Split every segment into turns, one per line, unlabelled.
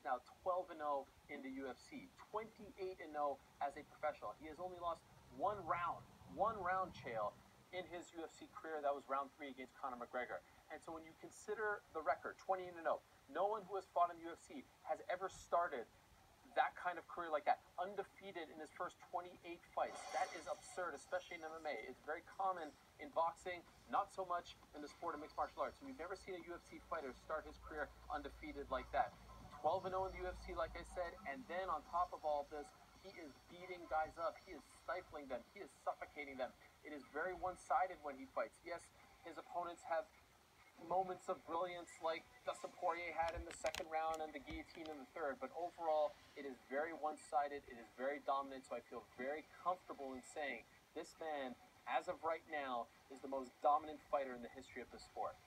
now 12-0 in the UFC, 28-0 as a professional. He has only lost one round, Chael, in his UFC career. That was round 3 against Conor McGregor. And so when you consider the record, 20-0, no one who has fought in the UFC has ever started that kind of career like that, undefeated in his first 28 fights. That is absurd, especially in MMA. It's very common in boxing, not so much in the sport of mixed martial arts. We've never seen a UFC fighter start his career undefeated like that. 12-0 in the UFC, like I said, and then on top of all this, he is beating guys up. He is stifling them. He is suffocating them. It is very one-sided when he fights. Yes, his opponents have moments of brilliance like Dustin Poirier had in the second round and the guillotine in the third, but overall it is very one-sided, it is very dominant, so I feel very comfortable in saying this man, as of right now, is the most dominant fighter in the history of the sport.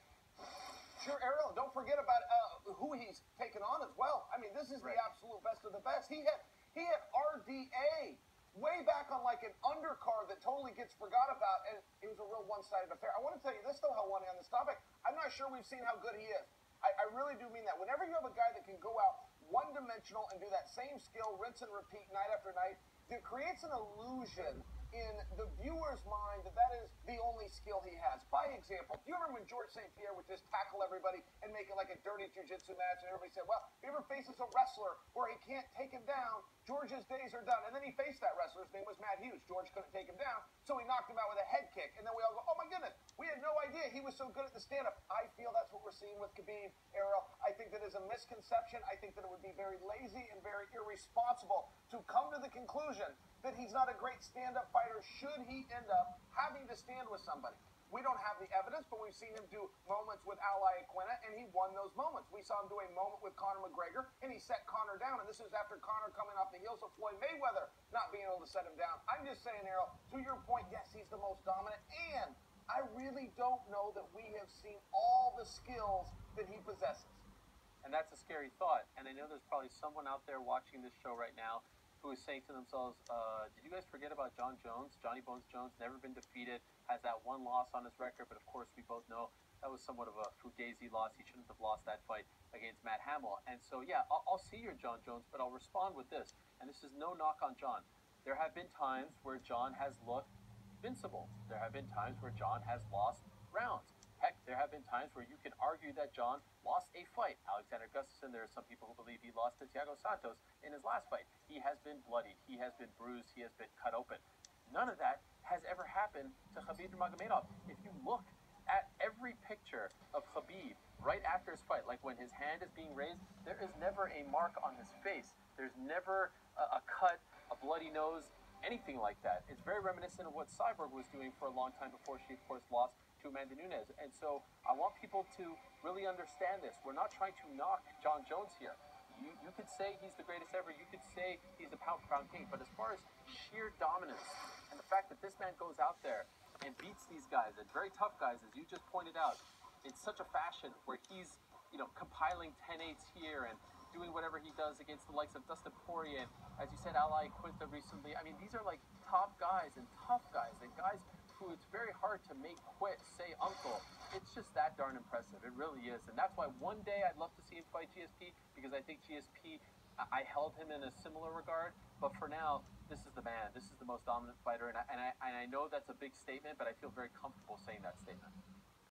Sure, Ariel, don't forget about who he's taken on as well. I mean, this is the absolute best of the best. He had RDA way back on like an undercard that totally gets forgot about, and it was a real one-sided affair. I want to tell you this, though, Helwani, on this topic. I'm not sure we've seen how good he is. I really do mean that. Whenever you have a guy that can go out one-dimensional and do that same skill, rinse and repeat night after night, it creates an illusion in the viewer's mind that that is the only skill he has. By example, do you remember when George St. Pierre would just tackle everybody and make it like a dirty jiu-jitsu match, and everybody said, well, if he ever faces a wrestler where he can't take him down, George's days are done. And then he faced that wrestler. His name was Matt Hughes. George couldn't take him down, so he knocked him out with a head kick. And then we all go, oh my goodness, we had no idea he was so good at the stand-up. I feel that's what we're seeing with Khabib, Ariel. I think that is a misconception. I think that it would be very lazy and very irresponsible to come to the conclusion that he's not a great stand-up fighter should he end up having to stand with somebody. We don't have the evidence, but we've seen him do moments with Al Iaquinta, and he won those moments. We saw him do a moment with Conor McGregor, and he set Conor down, and this is after Conor coming off the heels of Floyd Mayweather not being able to set him down. I'm just saying, Ariel, to your point, yes, he's the most dominant, and I really don't know that we have seen all the skills that he possesses.
And that's a scary thought, and I know there's probably someone out there watching this show right now who is saying to themselves, did you guys forget about Jon Jones? Johnny Bones Jones, never been defeated, has that one loss on his record, but of course we both know that was somewhat of a fugazi loss. He shouldn't have lost that fight against Matt Hamill. And so, yeah, I'll see your Jon Jones, but I'll respond with this, and this is no knock on Jon. There have been times where Jon has looked invincible. There have been times where Jon has lost rounds. Heck, there have been times where you can argue that Jon lost a fight. Alexander Gustafsson, there are some people who believe he lost to Thiago Santos in his last fight. He has been bloodied. He has been bruised. He has been cut open. None of that has ever happened to Khabib Nurmagomedov. If you look at every picture of Khabib right after his fight, like when his hand is being raised, there is never a mark on his face. There's never a cut, a bloody nose, anything like that. It's very reminiscent of what Cyborg was doing for a long time before she, of course, lost to Amanda Nunes. And so I want people to really understand this. We're not trying to knock Jon Jones here. You could say he's the greatest ever. You could say he's the pound-for-pound king. But as far as sheer dominance and the fact that this man goes out there and beats these guys, and very tough guys, as you just pointed out, in such a fashion where he's, compiling 10-8s here and doing whatever he does against the likes of Dustin Poirier, and as you said, Al Iaquinta recently. I mean, these are like top guys and tough guys and guys who it's very hard to make quit, say uncle. It's just that darn impressive. It really is. And that's why one day I'd love to see him fight GSP, because I think GSP, I held him in a similar regard. But for now, this is the man. This is the most dominant fighter. And I know that's a big statement, but I feel very comfortable saying that statement.